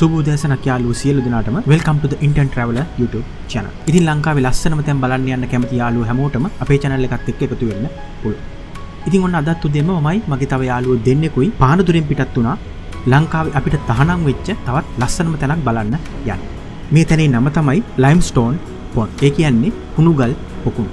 සුබ උදෑසනක් යාළුවෝ සියලු දෙනාටම welcome to the Indian Traveler YouTube channel. ඉතින් ලංකාවේ ලස්සනම තැන් බලන්න යන්න කැමති යාළුවෝ හැමෝටම අපේ channel එකත් එක්ක එකතු වෙන්න පුළුවන්. ඉතින් ඔන්න අදත් උදේම මමයි මගේ තව යාළුවෝ දෙන්නෙකුයි පානදුරෙන් පිටත් වුණා ලංකාවේ අපිට තහනම් වෙච්ච තවත් ලස්සනම තැනක් බලන්න යන්න. මේ තැනේ නම තමයි limestone pond. ඒ කියන්නේ හුණුගල් පොකුණු.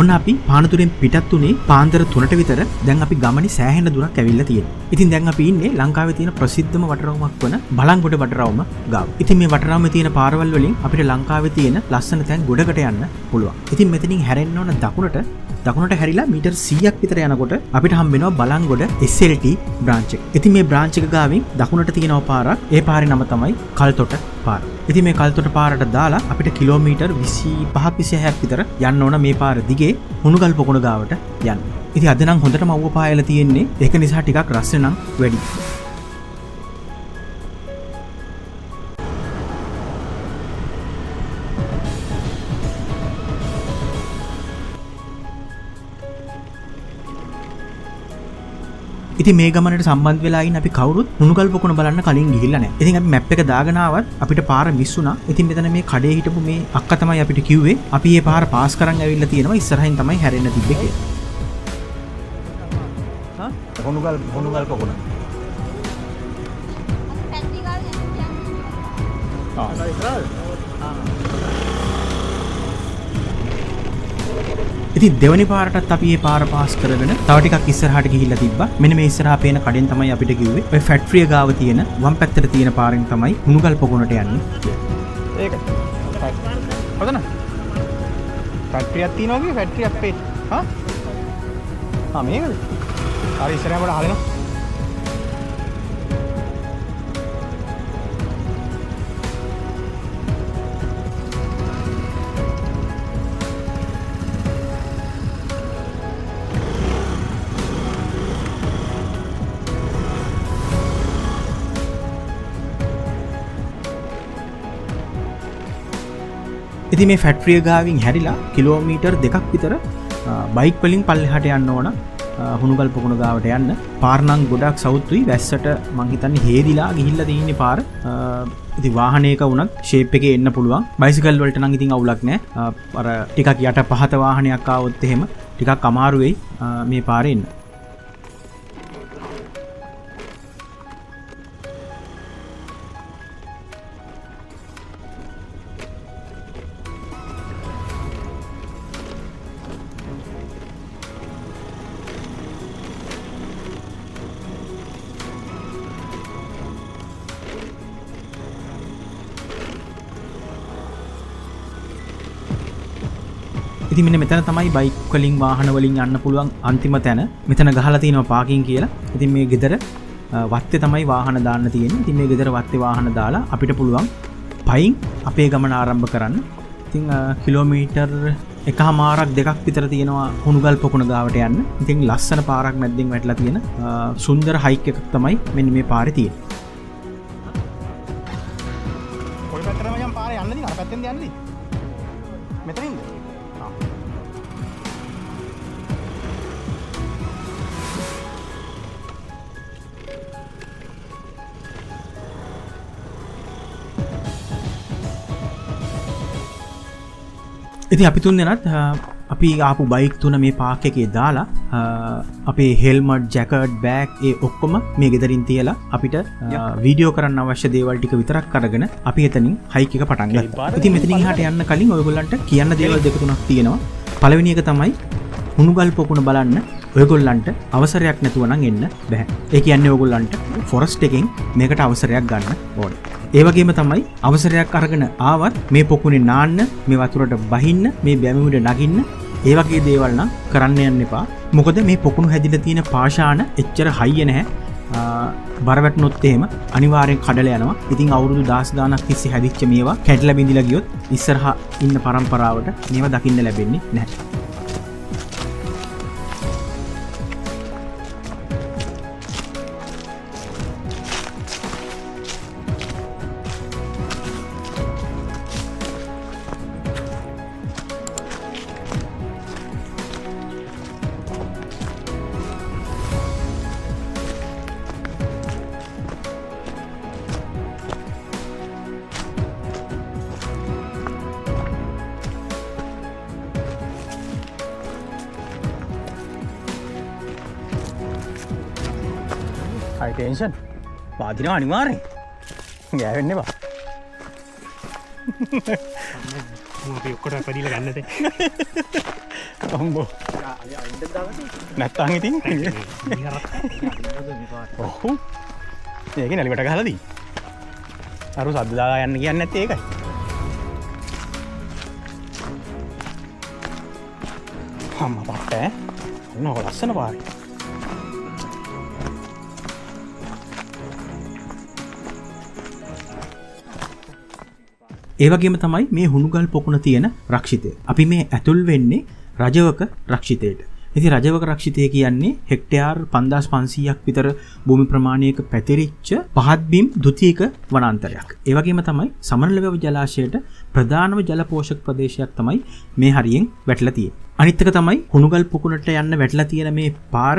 ඔන්න අපි පානදුරෙන් පිටත් උනේ පාන්දර 3ට විතර. දැන් අපි ගමනේ සෑහෙන දුරක් ඇවිල්ලා තියෙනවා. ඉතින් දැන් අපි ඉන්නේ ලංකාවේ තියෙන ප්‍රසිද්ධම වටරවුමක් වන බලංගොඩ වටරවුම ගාව. ඉතින් මේ වටරවුමේ තියෙන පාරවල් වලින් අපිට ලංකාවේ තියෙන ලස්සන තැන් ගොඩකට යන්න පුළුවන්. ඉතින් මෙතනින් හැරෙන්න ඕන දකුණට හැරිලා මීටර් 100ක් විතර යනකොට අපිට හම්බ වෙනවා බලංගොඩ SLT බ්‍රාන්ච් එක. ඉතින් මේ බ්‍රාන්ච් එක ගාවින් දකුණට තියෙනවා පාරක්. ඒ පාරේ නම තමයි කල්තොට පාර. ඉතින් මේ කල්තොට පාරට දාලා අපිට කිලෝමීටර් 25ක් 26ක් විතර යන්න ඕන මේ පාර දිගේ හුණුගල් පොකුණ ගාවට යන්න. ඉතින් අද නම් හොඳටම අවුව පායලා තියෙන්නේ. ඒක නිසා ටිකක් රස්නේ නම් වැඩි. ඉතින් මේ ගමනට සම්බන්ධ වෙලා ඉන්න අපි කවුරුත් හුණුගල් පොකුණ බලන්න කලින් ගිහිල්ලා නැහැ. ඉතින් අපි මැප් එක දාගෙන ආවත් අපිට පාර මිස් වුණා. ඉතින් මෙතන මේ කඩේ හිටපු මේ අක්කා තමයි අපිට කිව්වේ අපි මේ පාර පාස් කරන් ඇවිල්ලා තියෙනවා ඉස්සරහින් තමයි හැරෙන්න තිබ්බේ කියලා. හා හුණුගල් පොකුණ. ඉතින් දෙවනි පාරටත් අපි මේ පාර පාස් කරගෙන තව ටිකක් ඉස්සරහට ගිහිල්ලා තිබ්බා. මෙන්න මේ ඉස්සරහා පේන කඩෙන් තමයි අපිට කිව්වේ ඔය ෆැක්ටරිය ගාව තියෙන වම් පැත්තට තියෙන පාරෙන් තමයි හුණුගල් පොකුණට යන්නේ. ඒක. හොඳන. ෆැක්ටරියක් තියෙනවා කිව්වේ ෆැක්ටරියක් පේ. හා මේකද? හරි ඉස්සරහට හරිනවා. ඉතින් මේ ෆැක්ටරිය ගාවින් හැරිලා කිලෝමීටර් 2ක් විතර බයික් වලින් පල්ලෙහාට යන්න ඕන හුණුගල් පොකුණ ගාවට යන්න. පාර නම් ගොඩක් සවුත්තුයි වැස්සට මං හිතන්නේ හේදිලා ගිහිල්ලා තියෙන්නේ පාර. ඉතින් වාහනයක වුණත් ෂේප් එකේ එන්න පුළුවන්. බයිසිකල් වලට නම් ඉතින් අවුලක් නැහැ. අර ටිකක් යට පහත වාහනයක් ආවොත් එහෙම ටිකක් අමාරු වෙයි මේ පාරේ එන්න. ඉතින් මෙන්න මෙතන තමයි බයික් වලින් වාහන වලින් යන්න පුළුවන් අන්තිම තැන. මෙතන ගහලා තියෙනවා පාකින් කියලා. ඉතින් මේ ගෙදර වත්තේ තමයි වාහන දාන්න තියෙන්නේ. ඉතින් මේ ගෙදර වත්තේ වාහන දාලා අපිට පුළුවන් පයින් අපේ ගමන ආරම්භ කරන්න. ඉතින් කිලෝමීටර් 1.5ක් 2ක් විතර තියෙනවා හුණුගල් පොකුණ ගාවට යන්න. ඉතින් ලස්සන පාරක් මැද්දෙන් වැටලා තියෙන සුන්දර හයික් එකක් තමයි මෙන්න මේ පාරේ තියෙන්නේ. කොයි පැත්තටද මචං පාරේ යන්නේ? අර පැත්තෙන්ද යන්නේ? මෙතනින්ද? ඉතින් අපි තුන් දෙනාත් අපි ආපු බයික් තුන මේ පාක් එකේ දාලා අපේ හෙල්මට් ජැකට් බෑග් ඒ ඔක්කොම මේ ගෙදරින් තියලා අපිට වීඩියෝ කරන්න අවශ්‍ය දේවල් ටික විතරක් අරගෙන අපි එතනින් හයික් එක පටන් ගත්තා. ඉතින් මෙතනින් එහාට යන්න කලින් ඔයගොල්ලන්ට කියන්න දේවල් දෙක තුනක් තියෙනවා. පළවෙනි එක තමයි හුණුගල් පොකුණ බලන්න ඔයගොල්ලන්ට අවසරයක් නැතුව නම් එන්න බෑ. ඒ කියන්නේ ඔයගොල්ලන්ට ෆොරස්ට් එකෙන් මේකට අවසරයක් ගන්න ඕනේ. ඒ වගේම තමයි අවසරයක් අරගෙන ආවත් මේ පොකුණේ නාන්න, මේ වතුරට බහින්න, මේ බැමිමුඩ නගින්න ඒ වගේ දේවල් නම් කරන්න යන්න එපා. මොකද මේ පොකුණු හැදිලා තියෙන පාෂාණ එච්චර හයිය නැහැ. බර වැටුනොත් එහෙම අනිවාර්යෙන් කඩලා යනවා. ඉතින් අවුරුදු 10 ගාණක් තිස්සේ හැදිච්ච මේවා කැඩලා බිඳිලා ගියොත් ඉස්සරහා ඉන්න පරම්පරාවට මේවා දකින්න ලැබෙන්නේ නැහැ. හයි ටෙන්ෂන් වාදිනවා අනිවාර්යෙන් ගෑවෙන්න එපා අපි ඔක්කොට පැදිල ගන්නද අම්බෝ නැත්තං ඉතින් ඔහු ඒක නැලිවට ගහලදී අරු සද්දාලා යන්න කියන්න ඇත්තේ ඒකයි අම්ම පට්ට ඔන්න ඔක ලස්සන පාරේ ඒ වගේම තමයි මේ හුණුගල් පොකුණ තියෙන රක්ෂිතය. අපි මේ ඇතුල් වෙන්නේ රජවක රක්ෂිතයට. ඉතින් රජවක රක්ෂිතය කියන්නේ හෙක්ටයාර් 5500ක් විතර භූමි ප්‍රමාණයක පැතිරිච්ච පහත් බිම් ද්විතීයික වනාන්තරයක්. ඒ වගේම තමයි සමනලවැව ජලාශයට ප්‍රධානම ජල පෝෂක ප්‍රදේශයක් තමයි මේ හරියෙන් වැටලා තියෙන්නේ. අනිත් එක තමයි හුණුගල් පොකුණට යන්න වැටලා තියෙන මේ පාර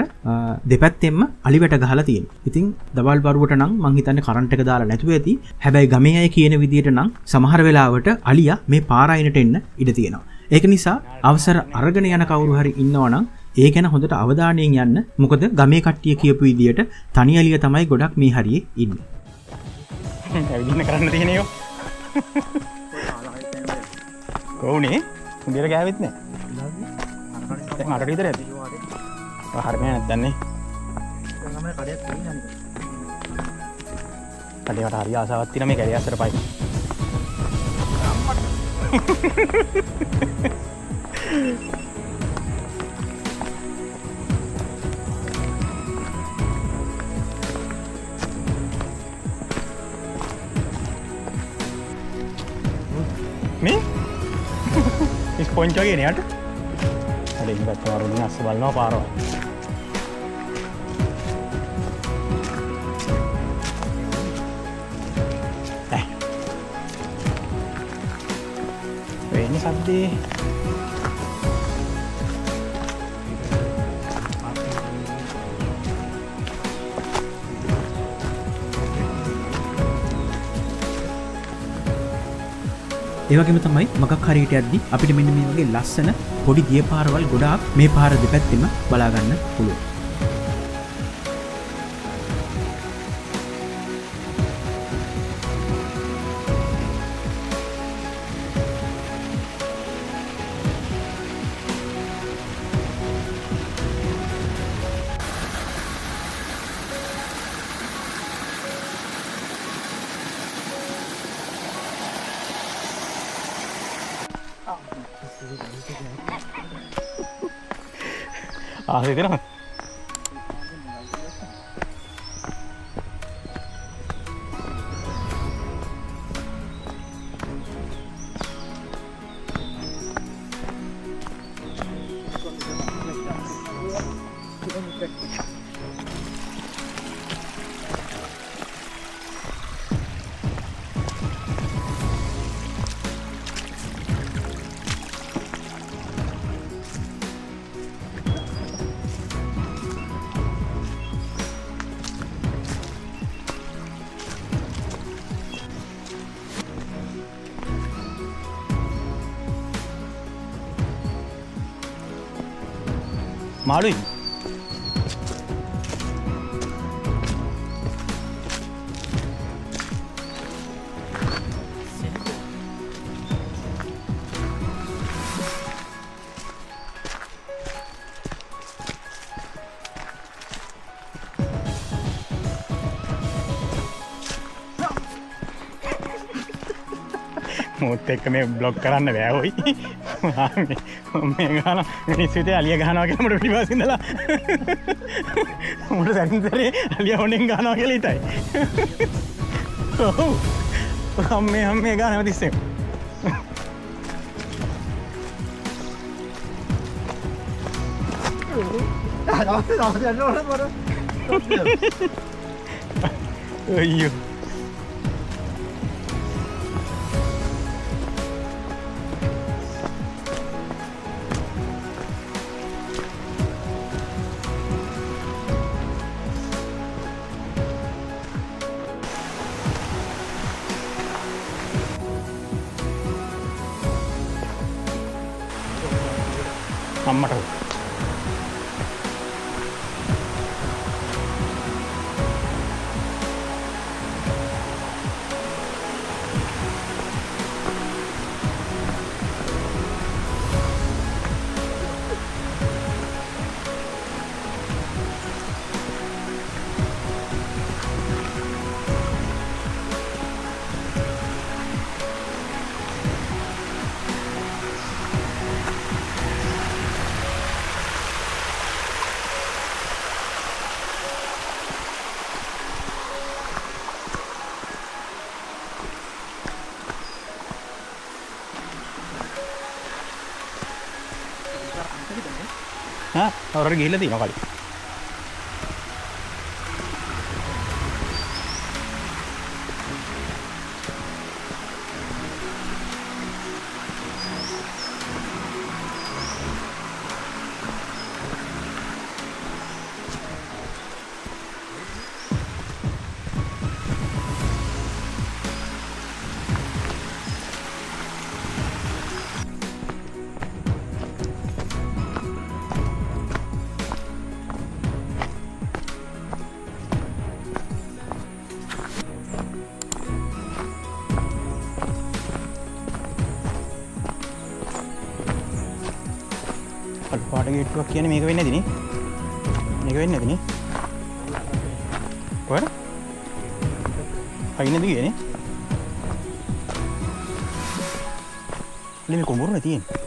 දෙපැත්තෙන්ම අලිවැට ගහලා තියෙනවා. ඉතින් දවල් වරුවට නම් මං හිතන්නේ කරන්ට් එක දාලා නැතුව ඇති. හැබැයි ගමේ අය කියන විදිහට නම් සමහර වෙලාවට අලියා මේ පාර අයිනට එන්න ඉඩ තියෙනවා. ඒක නිසා අවසර අරගෙන යන කවුරු හරි ඉන්නවා නම් ඒ ගැන හොඳට අවධානයෙන් යන්න. මොකද ගමේ කට්ටිය කියපු විදිහට තනි අලිය තමයි ගොඩක් මේ හරියේ ඉන්නේ. ඇවිදින්න කරන්න තියෙනයෝ. කොහොනේ? උඹට ගෑවෙත් නෑ. දැන් අරට විතර ඇති. හරියම නැත්නම් කඩේකට හරි ආසාවක් තියෙන මේ කැලිය අස්සට පයි. මේ ස්පොන්ජ් වගේ නේ යට. අර ඉන්න පැත්තම අරුණි අස්ස බලනවා පාරවල්. වෙන්නේ සද්දේ. ඒ වගේම තමයි මගක් හරියට යද්දි අපිට මෙන්න මේ වගේ ලස්සන පොඩි දිය පාරවල් ගොඩාක් මේ පාර දෙපැත්තෙම බලා ගන්න පුළුවන්. ආසේ දෙනවා. මාළුයි මොත් එක්ක මේ බ්ලොග් කරන්න බෑ ඔයි මේ ගාන මිනිස්සුන්ට අලිය ගහනවා කියලා මට පිටිපස්සින් ඉඳලා මට සැරින්තරේ අලිය හොනෙන් ගහනවා කියලා හිතයි. ඔව්. අම්මේ ගාන හැමතිස්සෙම. අයියෝ. අම්මට කවුරුහරි ගිහිල්ලා තියෙනවා කලින්. පාට ගේට්ටුවක් කියන්නේ මේක වෙන්නේ නැතිනේ. මේක වෙන්නේ නැතිනේ. කොහෙද? අයිනද ගියනේ? මේ කොඹුරනේ තියෙන්නේ.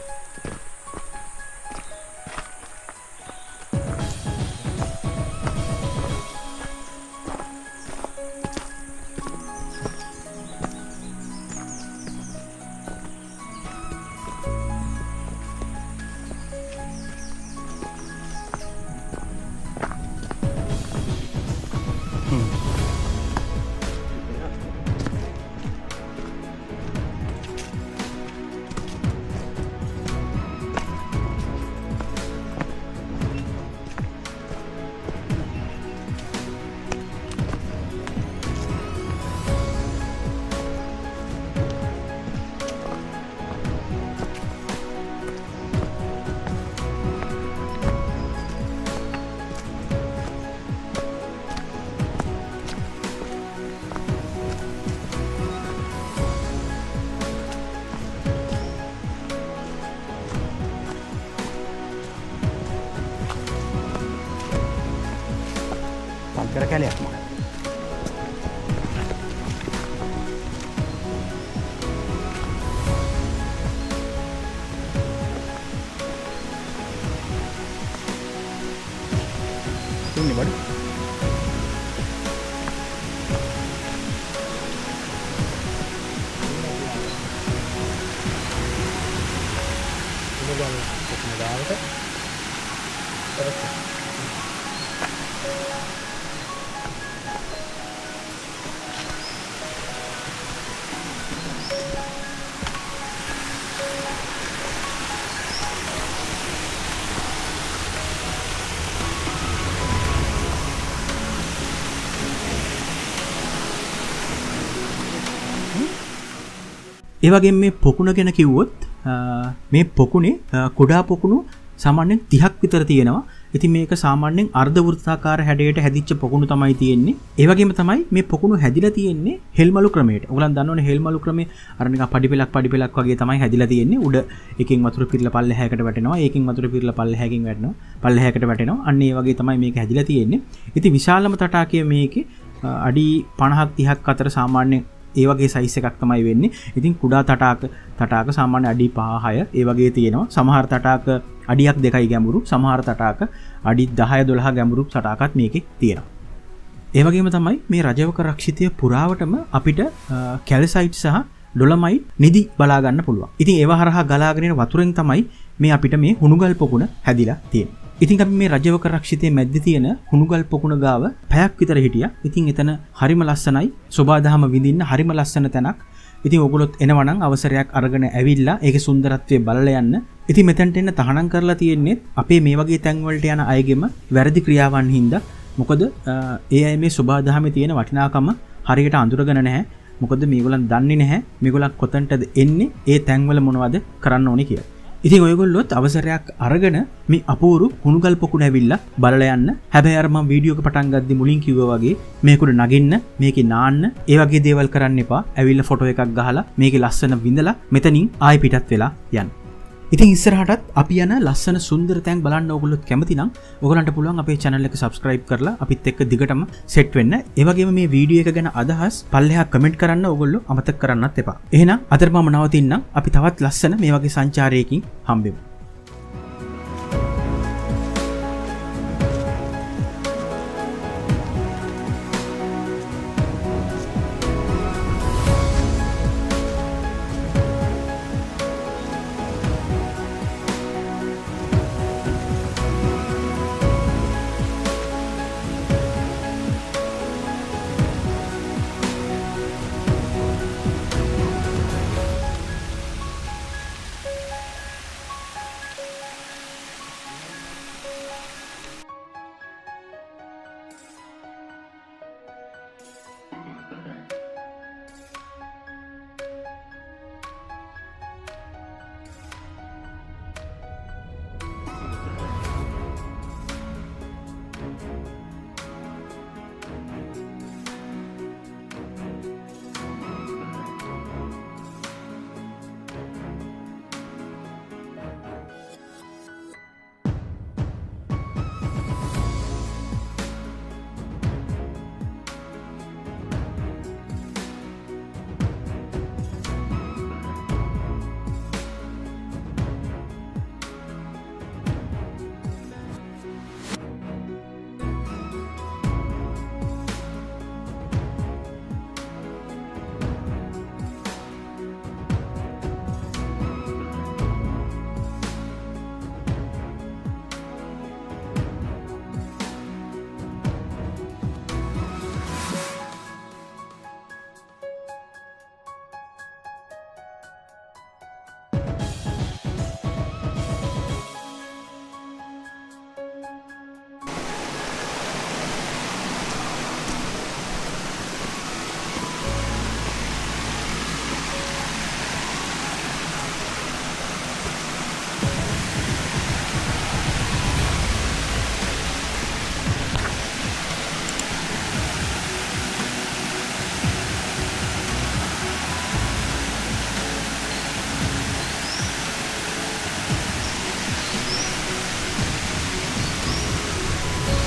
පන්කර කැලයක් මම. තුන්නේ බඩු. ඒවගේ මේ පොකුණ ගැන කිව්වොත් මේ පොකුණේ කුඩා පොකුණු සාමාන්‍යයෙන් 30ක් විතර තියෙනවා. ඉතින් මේක සාමාන්‍යයෙන් අර්ධ වෘත්තාකාර හැඩයට හැදිච්ච පොකුණු තමයි තියෙන්නේ. ඒ වගේම තමයි මේ පොකුණු හැදිලා තියෙන්නේ හෙල්මලු ක්‍රමයට. ඔයගලන් දන්නවනේ හෙල්මලු ක්‍රමේ අර නිකන් පඩිපෙලක් වගේ තමයි හැදිලා තියෙන්නේ. උඩ එකකින් වතුර පිරලා පල්ලෙහාකට වැටෙනවා. ඒකෙන් වතුර පිරලා පල්ලෙහාකින් වැටෙනවා. පල්ලෙහාකට වැටෙනවා. අන්න ඒ වගේ තමයි මේක හැදිලා තියෙන්නේ. ඉතින් විශාලම තටාකය මේකේ අඩි 50ක් 30ක් අතර සාමාන්‍යයෙන් ඒ වගේ සයිස් එකක් තමයි වෙන්නේ. ඉතින් කුඩා තටාක සාමාන්‍ය අඩි 5-6 ඒ වගේ තියෙනවා. සමහර තටාක අඩියක් 2යි ගැඹුරු, සමහර තටාක අඩි 10-12 ගැඹුරු තටාකත් මේකේ තියෙනවා. ඒ වගේම තමයි මේ රජවක රක්ෂිතය පුරාවටම අපිට කැල්සයිට් සහ ඩොලමයිට් නිදි බලා ගන්න පුළුවන්. ඉතින් ඒව හරහා ගලාගෙන එන වතුරෙන් තමයි මේ අපිට මේ හුණුගල් පොකුණ හැදිලා තියෙන්නේ. ඉතින් අපි මේ රජවක රක්ෂිතයේ මැද්දේ තියෙන හුණුගල් පොකුණ ගාව පැයක් විතර හිටියා. ඉතින් එතන හරිම ලස්සනයි. සෝබාදහම විඳින්න හරිම ලස්සන තැනක්. ඉතින් ඔයගොල්ලොත් එනවා නම් අවසරයක් අරගෙන ඇවිල්ලා ඒකේ සුන්දරත්වය බලලා යන්න. ඉතින් මෙතනට එන්න තහනම් කරලා තියෙන්නේ අපේ මේ වගේ තැන් වලට යන අයගෙම වැරදි ක්‍රියාවන් හින්දා. මොකද ඒ අය මේ සෝබාදහමේ තියෙන වටිනාකම හරියට අඳුරගෙන නැහැ. මොකද මේගොල්ලන් දන්නේ නැහැ මේගොල්ලන් කොතනටද එන්නේ, ඒ තැන් වල මොනවද කරන්න ඕනේ කියලා. ඉතින් ඔයගොල්ලොත් අවසරයක් අරගෙන මේ අපූරු හුණුගල් පොකුණ ඇවිල්ලා බලලා යන්න. හැබැයි අර මම වීඩියෝ එක පටන් ගද්දි මුලින් කිව්වා වගේ මේකුඩ නගින්න, මේකේ නාන්න, ඒ වගේ දේවල් කරන්න එපා. ඇවිල්ලා ෆොටෝ එකක් ගහලා මේකේ ලස්සන විඳලා මෙතනින් ආයෙ පිටත් වෙලා යන්න. ඉතින් ඉස්සරහටත් අපි යන ලස්සන සුන්දර තැන් බලන්න ඕගොල්ලොත් කැමති නම් ඔයගලන්ට පුළුවන් අපේ channel එක subscribe කරලා අපිත් එක්ක දිගටම set වෙන්න. ඒ වගේම මේ වීඩියෝ එක ගැන අදහස් පල්ලෙහා comment කරන්න ඕගොල්ලෝ අමතක කරන්නත් එපා. එහෙනම් අද මම නවතින්නම්. අපි තවත් ලස්සන මේ වගේ සංචාරයකින් හම්බෙමු.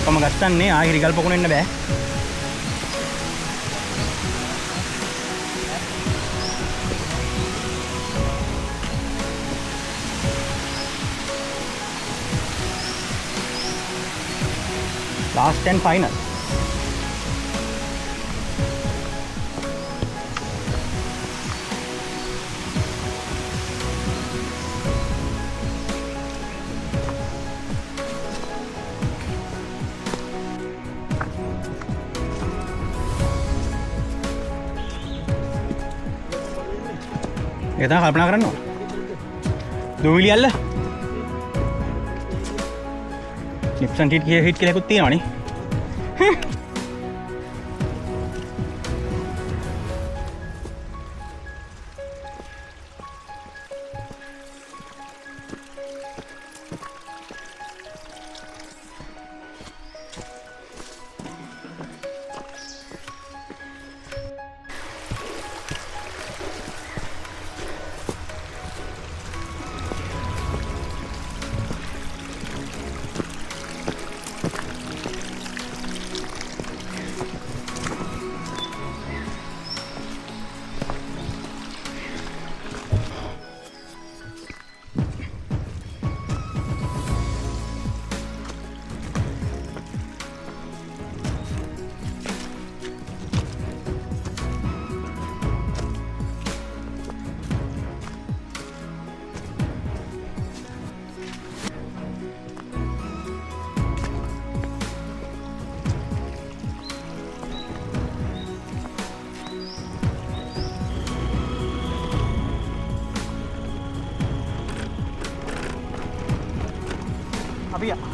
කොම ගස්සන්නේ ආයෙ රිගල් පොකුණ එන්න බෑ. Last and final. ඒක තමයි කල්පනා කරන්න ඕන. දූවිලි අල්ල. නිප්සන් හිට් කියලා එකක් තියෙනවනේ. අපි